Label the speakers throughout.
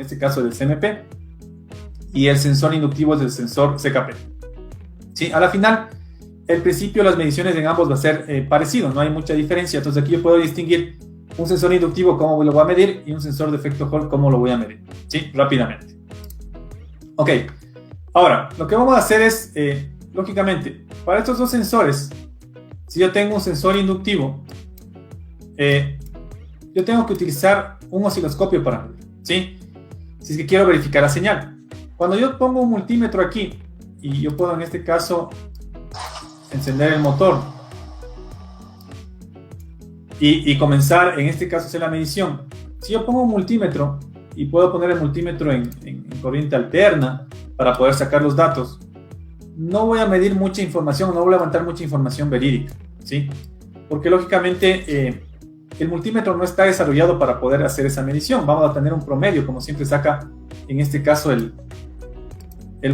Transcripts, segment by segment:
Speaker 1: este caso del CMP, y el sensor inductivo es del sensor CKP. ¿Sí? A la final, el principio de las mediciones en ambos va a ser parecido, no hay mucha diferencia. Entonces aquí yo puedo distinguir un sensor inductivo, cómo lo voy a medir, y un sensor de efecto Hall, cómo lo voy a medir. ¿Sí? Rápidamente. Ok. Ahora, lo que vamos a hacer es, lógicamente, para estos dos sensores, si yo tengo un sensor inductivo, yo tengo que utilizar un osciloscopio para medir, ¿sí? Si es que quiero verificar la señal. Cuando yo pongo un multímetro aquí, y yo puedo en este caso encender el motor y comenzar en este caso a hacer la medición. Si yo pongo un multímetro y puedo poner el multímetro en corriente alterna para poder sacar los datos, no voy a medir mucha información, no voy a levantar mucha información verídica, ¿sí? Porque lógicamente el multímetro no está desarrollado para poder hacer esa medición. Vamos a tener un promedio, como siempre saca en este caso el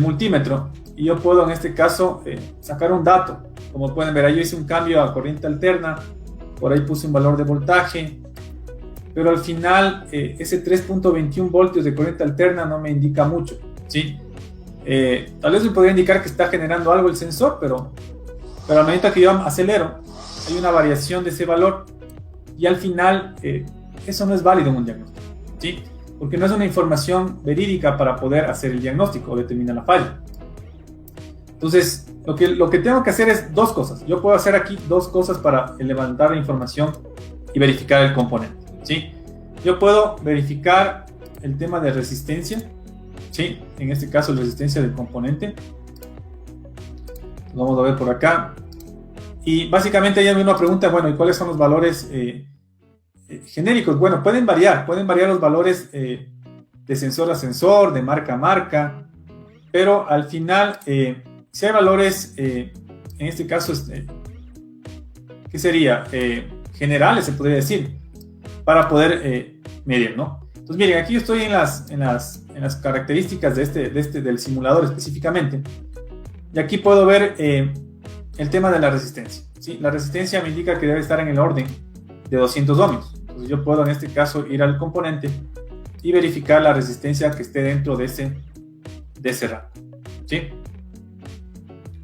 Speaker 1: multímetro, y yo puedo en este caso sacar un dato. Como pueden ver, ahí yo hice un cambio a corriente alterna, por ahí puse un valor de voltaje, pero al final ese 3.21 voltios de corriente alterna no me indica mucho, ¿sí? Tal vez me podría indicar que está generando algo el sensor, pero a medida que yo acelero, hay una variación de ese valor, y al final eso no es válido en un diagnóstico, ¿sí? Porque no es una información verídica para poder hacer el diagnóstico o determinar la falla. Entonces, lo que tengo que hacer es dos cosas. Yo puedo hacer aquí dos cosas para levantar la información y verificar el componente, ¿sí? Yo puedo verificar el tema de resistencia, ¿sí? En este caso, la resistencia del componente. Vamos a ver por acá. Y básicamente ella misma pregunta, bueno, ¿y cuáles son los valores genéricos? Bueno, pueden variar los valores de sensor a sensor, de marca a marca, pero al final, si hay valores, en este caso, ¿qué sería? Generales, se podría decir, para poder medir, ¿no? Entonces, miren, aquí yo estoy en las características del simulador específicamente, y aquí puedo ver el tema de la resistencia, ¿sí? La resistencia me indica que debe estar en el orden de 200 ohmios. Entonces yo puedo en este caso ir al componente y verificar la resistencia que esté dentro de ese rango, ¿sí?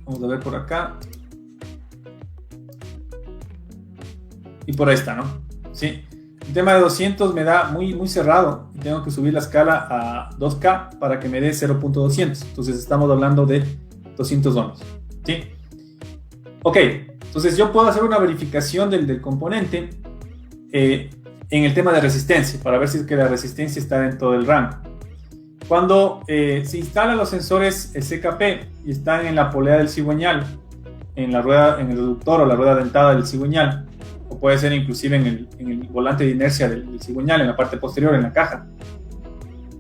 Speaker 1: Vamos a ver por acá. Y por ahí está, ¿no? Sí. El tema de 200 me da muy, muy cerrado y tengo que subir la escala a 2K para que me dé 0.200. Entonces estamos hablando de 200 ohmios, ¿sí? Ok, entonces yo puedo hacer una verificación del componente en el tema de resistencia para ver si es que la resistencia está dentro del rango. Cuando se instalan los sensores CKP y están en la polea del cigüeñal, en la rueda, en el reductor o la rueda dentada del cigüeñal, o puede ser inclusive en el volante de inercia del cigüeñal, en la parte posterior, en la caja,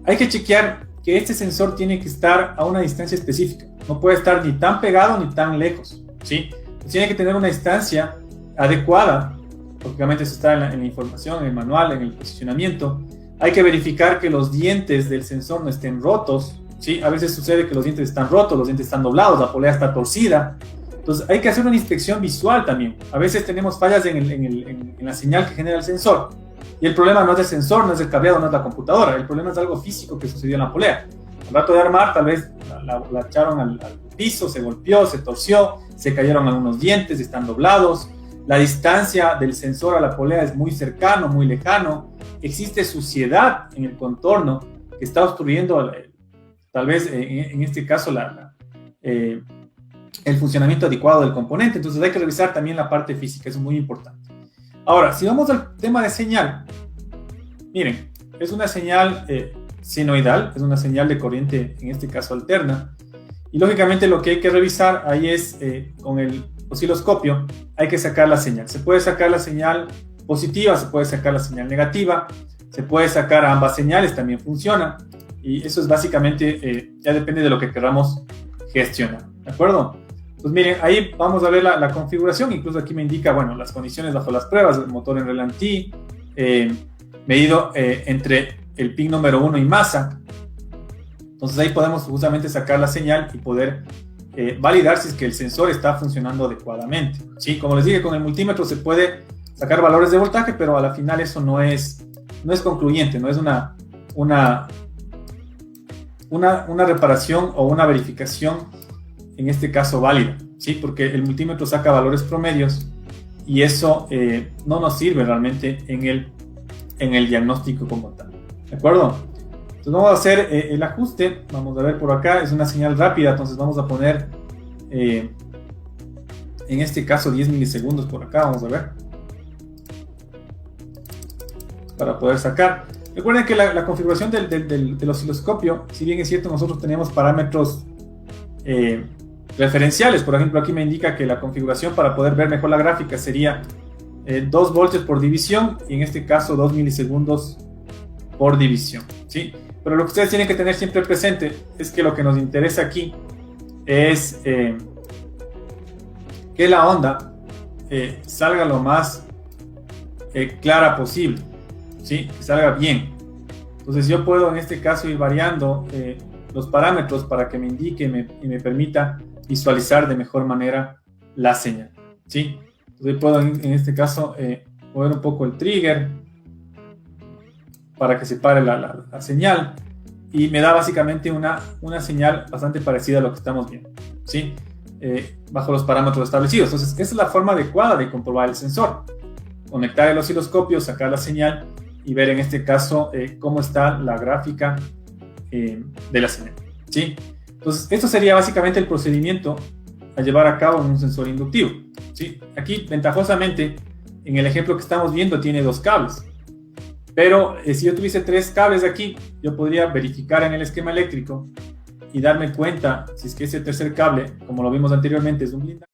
Speaker 1: hay que chequear que este sensor tiene que estar a una distancia específica. No puede estar ni tan pegado ni tan lejos, ¿sí? Tiene que tener una distancia adecuada. Lógicamente eso está en la información, en el manual, en el posicionamiento. Hay que verificar que los dientes del sensor no estén rotos, ¿sí? A veces sucede que los dientes están rotos, los dientes están doblados, la polea está torcida. Entonces hay que hacer una inspección visual también. A veces tenemos fallas en la señal que genera el sensor. Y el problema no es el sensor, no es el cableado, no es la computadora. El problema es algo físico que sucedió en la polea. Al rato de armar, tal vez la echaron al piso, se golpeó, se torció, se cayeron algunos dientes, están doblados. La distancia del sensor a la polea es muy cercano, muy lejano. Existe suciedad en el contorno que está obstruyendo, tal vez en este caso, el funcionamiento adecuado del componente. Entonces hay que revisar también la parte física, eso es muy importante. Ahora, si vamos al tema de señal, miren, es una señal senoidal, es una señal de corriente, en este caso alterna, y lógicamente lo que hay que revisar ahí es, con el osciloscopio, hay que sacar la señal. Se puede sacar la señal positiva, se puede sacar la señal negativa, se puede sacar ambas señales, también funciona, y eso es básicamente, ya depende de lo que queramos gestionar, ¿de acuerdo? Pues miren, ahí vamos a ver la configuración. Incluso aquí me indica, bueno, las condiciones bajo las pruebas, el motor en relantí, medido entre el pin número 1 y masa. Entonces ahí podemos justamente sacar la señal y poder validar si es que el sensor está funcionando adecuadamente, ¿sí? Como les dije, con el multímetro se puede sacar valores de voltaje, pero a la final eso no es concluyente, no es una una reparación o una verificación, en este caso válida, ¿sí? Porque el multímetro saca valores promedios y eso no nos sirve realmente en el diagnóstico como tal, ¿de acuerdo? Entonces vamos a hacer el ajuste, vamos a ver por acá, es una señal rápida, entonces vamos a poner, en este caso 10 milisegundos por acá, vamos a ver, para poder sacar. Recuerden que la configuración del osciloscopio, si bien es cierto, nosotros tenemos parámetros referenciales. Por ejemplo, aquí me indica que la configuración para poder ver mejor la gráfica sería 2 voltios por división, y en este caso 2 milisegundos por división, ¿sí? Pero lo que ustedes tienen que tener siempre presente es que lo que nos interesa aquí es que la onda salga lo más clara posible, ¿sí? Que salga bien. Entonces yo puedo en este caso ir variando los parámetros para que me indique y me permita visualizar de mejor manera la señal, ¿sí? Entonces puedo en este caso mover un poco el trigger para que se pare la señal, y me da básicamente una señal bastante parecida a lo que estamos viendo, ¿sí? Bajo los parámetros establecidos. Entonces esa es la forma adecuada de comprobar el sensor: conectar el osciloscopio, sacar la señal y ver en este caso cómo está la gráfica de la señal, ¿sí? Entonces esto sería básicamente el procedimiento a llevar a cabo en un sensor inductivo, ¿sí? Aquí ventajosamente en el ejemplo que estamos viendo tiene 2 cables, pero si yo tuviese 3 cables aquí, yo podría verificar en el esquema eléctrico y darme cuenta si es que ese tercer cable, como lo vimos anteriormente, es un blindaje.